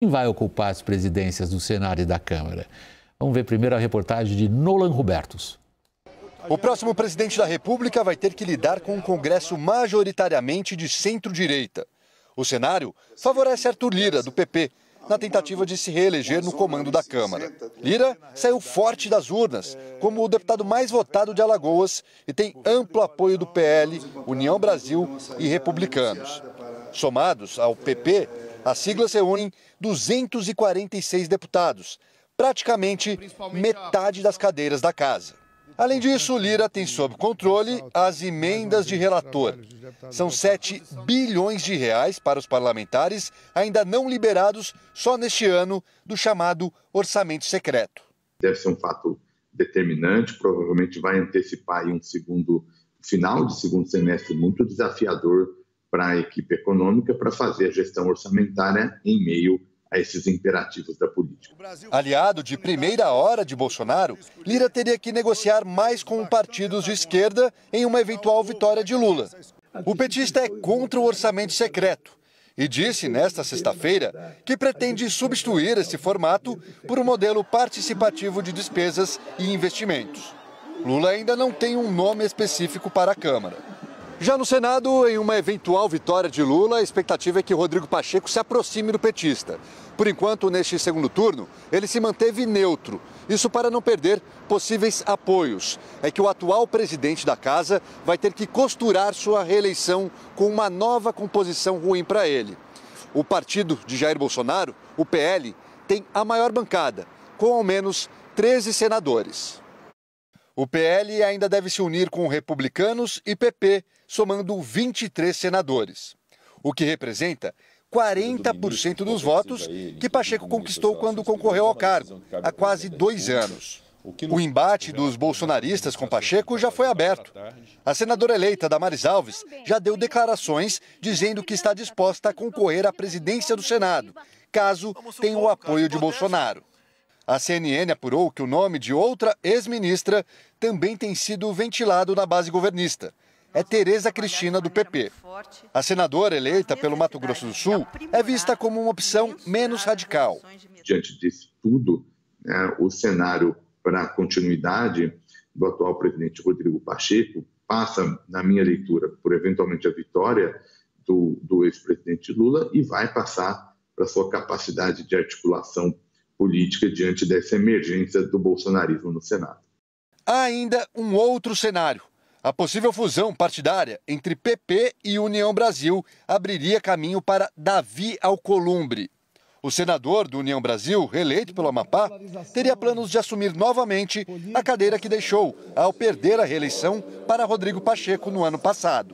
Quem vai ocupar as presidências do Senado e da Câmara? Vamos ver primeiro a reportagem de Nolan Robertos. O próximo presidente da República vai ter que lidar com um Congresso majoritariamente de centro-direita. O cenário favorece Arthur Lira, do PP, na tentativa de se reeleger no comando da Câmara. Lira saiu forte das urnas, como o deputado mais votado de Alagoas e tem amplo apoio do PL, União Brasil e Republicanos. Somados ao PP, as siglas reúnem 246 deputados, praticamente metade das cadeiras da casa. Além disso, Lira tem sob controle as emendas de relator. São 7 bilhões de reais para os parlamentares ainda não liberados só neste ano do chamado orçamento secreto. Deve ser um fato determinante, provavelmente vai antecipar aí final de segundo semestre muito desafiador para a equipe econômica para fazer a gestão orçamentária em meio a esses imperativos da política. Aliado de primeira hora de Bolsonaro, Lira teria que negociar mais com partidos de esquerda em uma eventual vitória de Lula. O petista é contra o orçamento secreto e disse nesta sexta-feira que pretende substituir esse formato por um modelo participativo de despesas e investimentos. Lula ainda não tem um nome específico para a Câmara. Já no Senado, em uma eventual vitória de Lula, a expectativa é que Rodrigo Pacheco se aproxime do petista. Por enquanto, neste segundo turno, ele se manteve neutro. Isso para não perder possíveis apoios. É que o atual presidente da casa vai ter que costurar sua reeleição com uma nova composição ruim para ele. O partido de Jair Bolsonaro, o PL, tem a maior bancada, com ao menos 13 senadores. O PL ainda deve se unir com Republicanos e PP, somando 23 senadores, o que representa 40% dos votos que Pacheco conquistou quando concorreu ao cargo, há quase 2 anos. O embate dos bolsonaristas com Pacheco já foi aberto. A senadora eleita Damares Alves já deu declarações dizendo que está disposta a concorrer à presidência do Senado, caso tenha o apoio de Bolsonaro. A CNN apurou que o nome de outra ex-ministra também tem sido ventilado na base governista. É Tereza Cristina, do PP. A senadora eleita pelo Mato Grosso do Sul é vista como uma opção menos radical. Diante disso tudo, o cenário para a continuidade do atual presidente Rodrigo Pacheco passa, na minha leitura, por eventualmente a vitória do ex-presidente Lula e vai passar para sua capacidade de articulação política diante dessa emergência do bolsonarismo no Senado. Há ainda um outro cenário. A possível fusão partidária entre PP e União Brasil abriria caminho para Davi Alcolumbre. O senador do União Brasil, reeleito pelo Amapá, teria planos de assumir novamente a cadeira que deixou ao perder a reeleição para Rodrigo Pacheco no ano passado.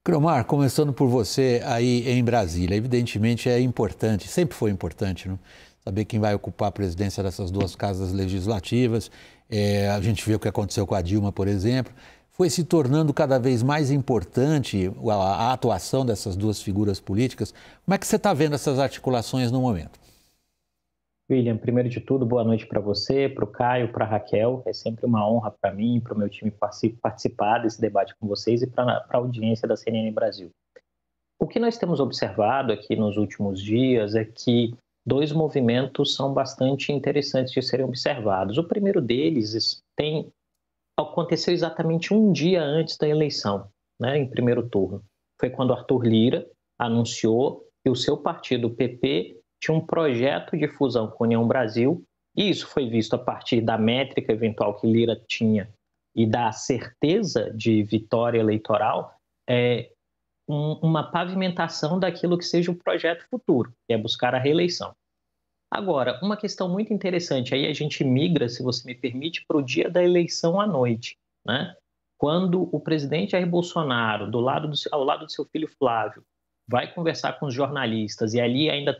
Cromar, começando por você aí em Brasília, evidentemente é importante, sempre foi importante, não? Saber quem vai ocupar a presidência dessas duas casas legislativas. A gente vê o que aconteceu com a Dilma, por exemplo. Foi se tornando cada vez mais importante a atuação dessas duas figuras políticas. Como é que você está vendo essas articulações no momento? William, primeiro de tudo, boa noite para você, para o Caio, para a Raquel. É sempre uma honra para mim e para o meu time participar desse debate com vocês e para a audiência da CNN Brasil. O que nós temos observado aqui nos últimos dias é que 2 movimentos são bastante interessantes de serem observados. O primeiro deles aconteceu exatamente um dia antes da eleição, né, em primeiro turno. Foi quando Arthur Lira anunciou que o seu partido, o PP, tinha um projeto de fusão com a União Brasil, e isso foi visto a partir da métrica eventual que Lira tinha e da certeza de vitória eleitoral, uma pavimentação daquilo que seja o projeto futuro, que é buscar a reeleição. Agora, uma questão muito interessante, aí a gente migra, se você me permite, para o dia da eleição à noite, né? Quando o presidente Jair Bolsonaro, ao lado do seu filho Flávio, vai conversar com os jornalistas e ali ainda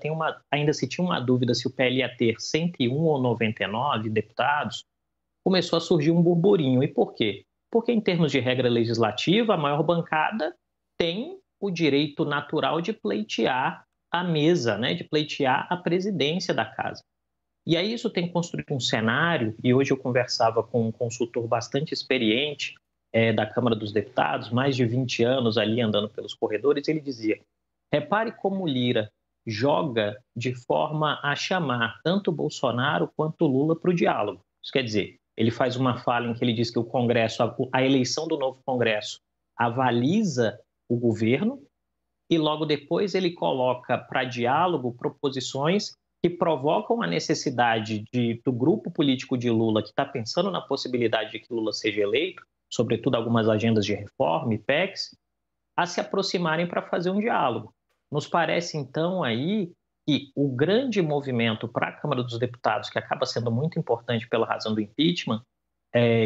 se tinha uma dúvida se o PL ia ter 101 ou 99 deputados, começou a surgir um burburinho. E por quê? Porque em termos de regra legislativa, a maior bancada tem o direito natural de pleitear a mesa, né, de pleitear a presidência da casa. E aí isso tem construído um cenário, e hoje eu conversava com um consultor bastante experiente da Câmara dos Deputados, mais de 20 anos ali andando pelos corredores, ele dizia, Repare como o Lira joga de forma a chamar tanto o Bolsonaro quanto o Lula para o diálogo. Isso quer dizer, ele faz uma fala em que ele diz que o Congresso, a eleição do novo Congresso, avaliza o governo, e logo depois ele coloca para diálogo proposições que provocam a necessidade do grupo político de Lula, que está pensando na possibilidade de que Lula seja eleito, sobretudo algumas agendas de reforma e PECs, a se aproximarem para fazer um diálogo. Nos parece, então, aí que o grande movimento para a Câmara dos Deputados, que acaba sendo muito importante pela razão do impeachment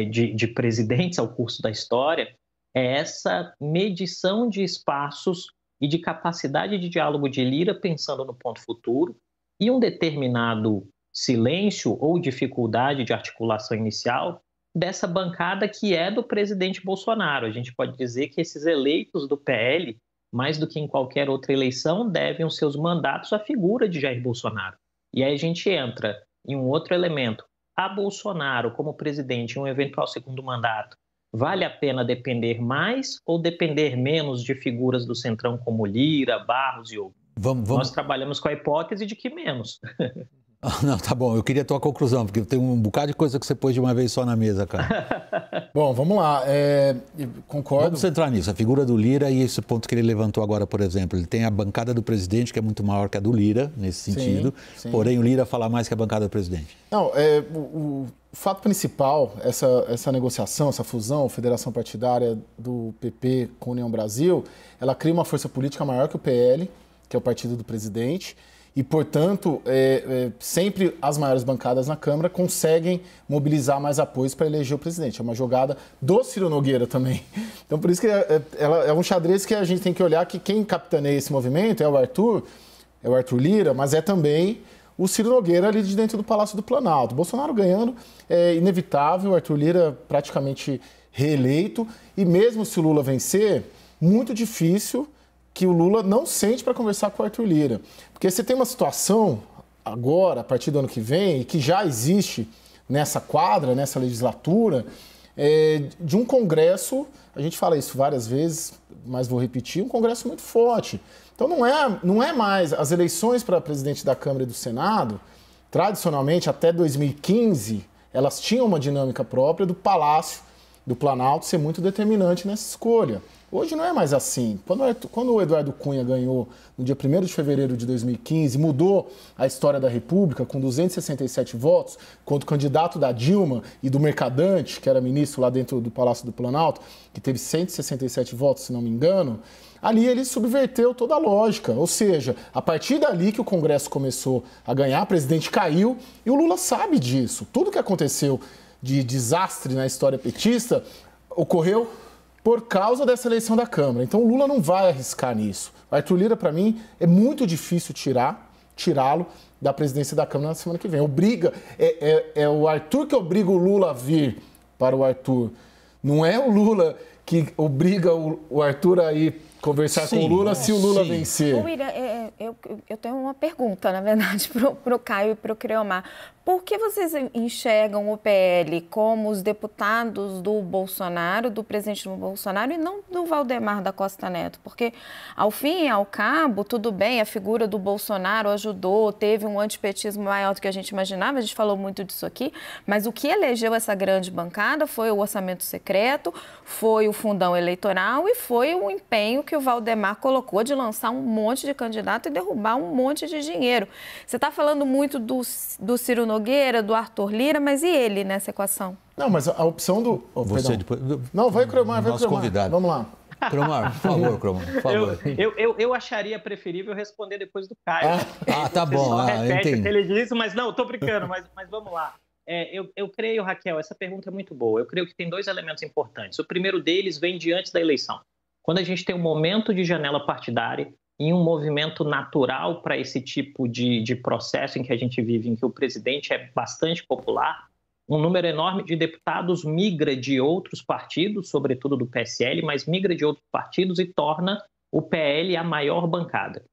de presidentes ao curso da história, é essa medição de espaços e de capacidade de diálogo de Lira pensando no ponto futuro e um determinado silêncio ou dificuldade de articulação inicial dessa bancada que é do presidente Bolsonaro. A gente pode dizer que esses eleitos do PL, mais do que em qualquer outra eleição, devem os seus mandatos à figura de Jair Bolsonaro. E aí a gente entra em um outro elemento. A Bolsonaro, como presidente, em um eventual segundo mandato, vale a pena depender mais ou depender menos de figuras do Centrão como Lira, Barros e outros? Nós trabalhamos com a hipótese de que menos. Não, tá bom. Eu queria a tua conclusão, porque tem um bocado de coisa que você pôs de uma vez só na mesa, cara. Bom, vamos lá. Concordo. Vamos centrar nisso. A figura do Lira e esse ponto que ele levantou agora, por exemplo. Ele tem a bancada do presidente, que é muito maior que a do Lira, nesse sentido. Sim. Porém, o Lira fala mais que a bancada do presidente. Não, o fato principal, essa negociação, essa fusão, federação partidária do PP com a União Brasil, ela cria uma força política maior que o PL, que é o partido do presidente. E, portanto, sempre as maiores bancadas na Câmara conseguem mobilizar mais apoios para eleger o presidente. É uma jogada do Ciro Nogueira também. Então, por isso que ela é um xadrez que a gente tem que olhar que quem capitaneia esse movimento é o Arthur Lira, mas é também o Ciro Nogueira ali de dentro do Palácio do Planalto. Bolsonaro ganhando é inevitável, o Arthur Lira praticamente reeleito. E mesmo se o Lula vencer, muito difícil que o Lula não sente para conversar com o Arthur Lira. Porque você tem uma situação agora, a partir do ano que vem, e que já existe nessa quadra, nessa legislatura, de um Congresso, a gente fala isso várias vezes, mas vou repetir, um Congresso muito forte. Então não é mais as eleições para presidente da Câmara e do Senado, tradicionalmente até 2015, elas tinham uma dinâmica própria do Palácio do Planalto ser muito determinante nessa escolha. Hoje não é mais assim. Quando o Eduardo Cunha ganhou no dia 1º de fevereiro de 2015, mudou a história da República com 267 votos contra o candidato da Dilma e do Mercadante, que era ministro lá dentro do Palácio do Planalto, que teve 167 votos, se não me engano, ali ele subverteu toda a lógica. Ou seja, a partir dali que o Congresso começou a ganhar, o presidente caiu e o Lula sabe disso. Tudo que aconteceu de desastre na história petista ocorreu por causa dessa eleição da Câmara. Então o Lula não vai arriscar nisso. O Arthur Lira, para mim, é muito difícil tirá-lo da presidência da Câmara na semana que vem. É o Arthur que obriga o Lula a vir para o Arthur. Não é o Lula que obriga o Arthur a ir conversar com o Lula se o Lula vencer. William, eu tenho uma pergunta, na verdade, para o Caio e para o Criomar. Por que vocês enxergam o PL como os deputados do Bolsonaro, do presidente Bolsonaro, e não do Valdemar da Costa Neto? Porque, ao fim e ao cabo, tudo bem, a figura do Bolsonaro ajudou, teve um antipetismo maior do que a gente imaginava, a gente falou muito disso aqui, mas o que elegeu essa grande bancada foi o orçamento secreto, foi o fundão eleitoral e foi o empenho que o Valdemar colocou de lançar um monte de candidato e derrubar um monte de dinheiro. Você está falando muito do Ciro Nogueira, do Arthur Lira, mas e ele nessa equação? Não, mas a opção do... Você depois... Não, vai Criomar, vai Nosso Criomar. Convidado. Vamos lá. Criomar, por favor, Criomar, por favor. Eu acharia preferível responder depois do Caio. Tá bom. Só repete entendi. o que ele disse, mas não, estou brincando, mas vamos lá. Eu creio, Raquel, essa pergunta é muito boa. Eu creio que tem dois elementos importantes. O primeiro deles vem de antes da eleição. Quando a gente tem um momento de janela partidária e um movimento natural para esse tipo de processo em que a gente vive, em que o presidente é bastante popular, um número enorme de deputados migra de outros partidos, sobretudo do PSL, mas migra de outros partidos e torna o PL a maior bancada.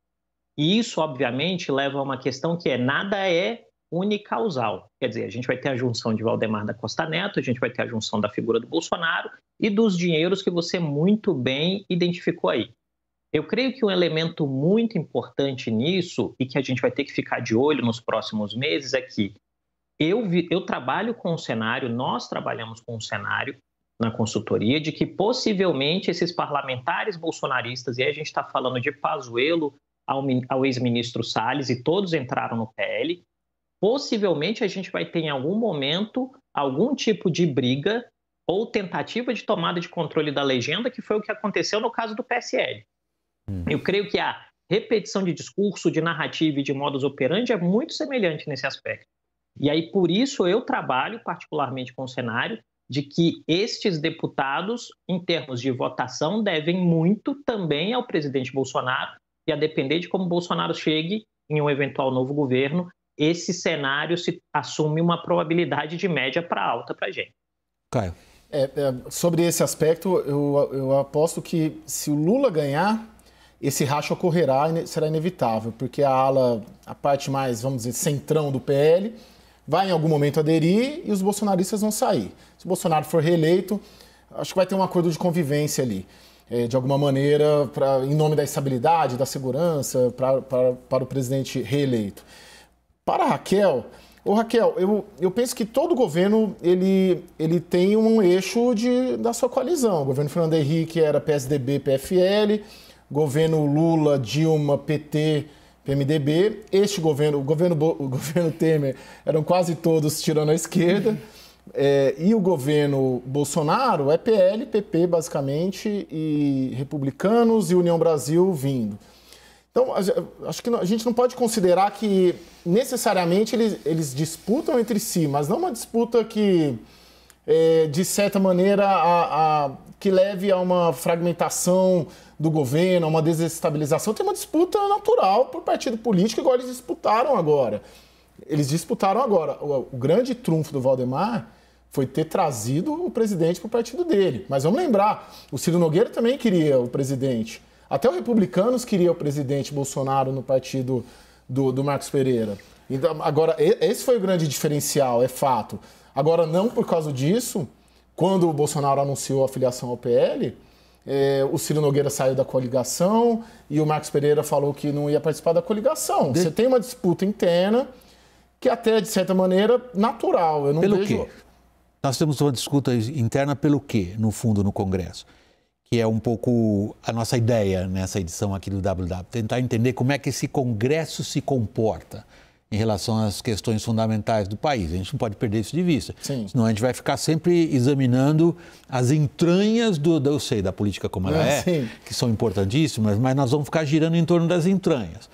E isso, obviamente, leva a uma questão que nada é unicausal. Quer dizer, a gente vai ter a junção de Valdemar da Costa Neto, a gente vai ter a junção da figura do Bolsonaro e dos dinheiros que você muito bem identificou aí. Eu creio que um elemento muito importante nisso, e que a gente vai ter que ficar de olho nos próximos meses, é que eu trabalho com um cenário, nós trabalhamos com um cenário na consultoria de que possivelmente esses parlamentares bolsonaristas, e aí a gente está falando de Pazuello ao ex-ministro Salles, e todos entraram no PL, possivelmente a gente vai ter em algum momento algum tipo de briga ou tentativa de tomada de controle da legenda, que foi o que aconteceu no caso do PSL. Eu creio que a repetição de discurso, de narrativa e de modus operandi é muito semelhante nesse aspecto. E aí, por isso, eu trabalho particularmente com o cenário de que estes deputados, em termos de votação, devem muito também ao presidente Bolsonaro, e a depender de como Bolsonaro chegue em um eventual novo governo, esse cenário se assume uma probabilidade de média para alta para a gente. Caio. Sobre esse aspecto, eu aposto que se o Lula ganhar, esse racha ocorrerá e será inevitável, porque a parte mais, vamos dizer, centrão do PL, vai em algum momento aderir e os bolsonaristas vão sair. Se o Bolsonaro for reeleito, acho que vai ter um acordo de convivência ali, de alguma maneira, em nome da estabilidade, da segurança, para o presidente reeleito. Para a Raquel, eu penso que todo governo ele tem um eixo da sua coalizão. O governo Fernando Henrique era PSDB, PFL, governo Lula, Dilma, PT, PMDB. Este governo, o governo Temer, eram quase todos tirando a esquerda. E o governo Bolsonaro é PL, PP, basicamente, e republicanos e União Brasil vindo. Então, acho que a gente não pode considerar que necessariamente eles disputam entre si, mas não uma disputa que, de certa maneira, que leve a uma fragmentação do governo, a uma desestabilização. Tem uma disputa natural por partido político, igual eles disputaram agora. O grande trunfo do Valdemar foi ter trazido o presidente para o partido dele. Mas vamos lembrar, o Ciro Nogueira também queria o presidente. Até os republicanos queriam o presidente Bolsonaro no partido do Marcos Pereira. Então, agora, esse foi o grande diferencial, é fato. Agora, não por causa disso, quando o Bolsonaro anunciou a filiação ao PL, o Ciro Nogueira saiu da coligação e o Marcos Pereira falou que não ia participar da coligação. Você tem uma disputa interna que até, de certa maneira, natural. Eu não Pelo vejo... quê? Nós temos uma disputa interna pelo quê, no fundo, no Congresso? Que é um pouco a nossa ideia nessa edição aqui do WW. Tentar entender como é que esse Congresso se comporta em relação às questões fundamentais do país. A gente não pode perder isso de vista. Sim. Senão a gente vai ficar sempre examinando as entranhas eu sei da política como ela Sim. que são importantíssimas, mas nós vamos ficar girando em torno das entranhas.